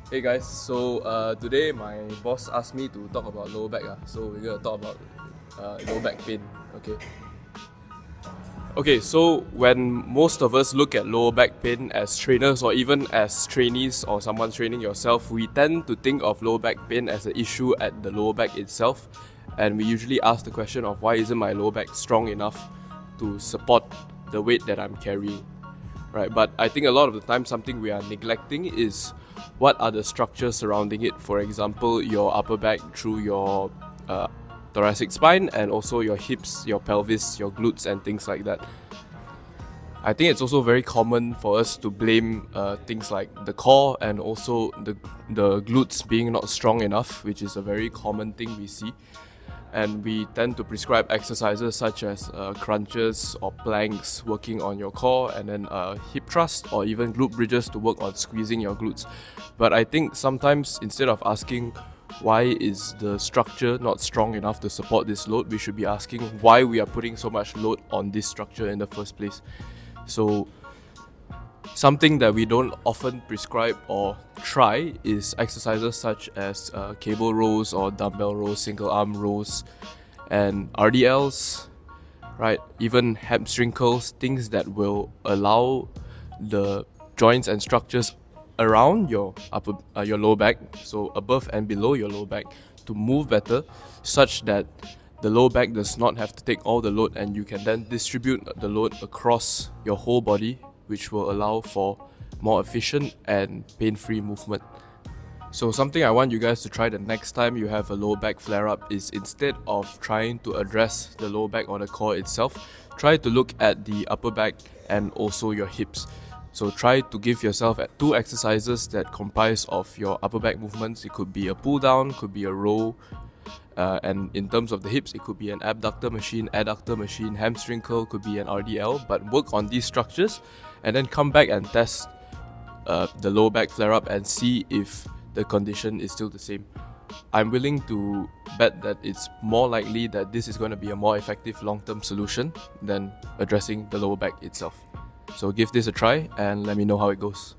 Hey guys, so today my boss asked me to talk about lower back. So we're gonna talk about lower back pain. Okay. Okay, so when most of us look at lower back pain as trainers or even as trainees or someone training yourself, we tend to think of lower back pain as an issue at the lower back itself, and we usually ask the question of why isn't my lower back strong enough to support the weight that I'm carrying. Right, but I think a lot of the time something we are neglecting is what are the structures surrounding it. For example, your upper back through your thoracic spine, and also your hips, your pelvis, your glutes, and things like that. I think it's also very common for us to blame things like the core and also the glutes being not strong enough, which is a very common thing we see. And we tend to prescribe exercises such as crunches or planks working on your core, and then hip thrust or even glute bridges to work on squeezing your glutes. But I think sometimes instead of asking why is the structure not strong enough to support this load, we should be asking why we are putting so much load on this structure in the first place. So something that we don't often prescribe or try is exercises such as cable rows or dumbbell rows, single arm rows, and RDLs, right? Even hamstring curls, things that will allow the joints and structures around your your lower back, so above and below your lower back, to move better, such that the lower back does not have to take all the load, and you can then distribute the load across your whole body, which will allow for more efficient and pain-free movement. So something I want you guys to try the next time you have a lower back flare-up is, instead of trying to address the lower back or the core itself, try to look at the upper back and also your hips. So try to give yourself two exercises that comprise of your upper back movements. It could be a pull down, could be a row, and in terms of the hips, it could be an abductor machine, adductor machine, hamstring curl, could be an RDL. But work on these structures and then come back and test the lower back flare up and see if the condition is still the same. I'm willing to bet that it's more likely that this is going to be a more effective long-term solution than addressing the lower back itself. So give this a try and let me know how it goes.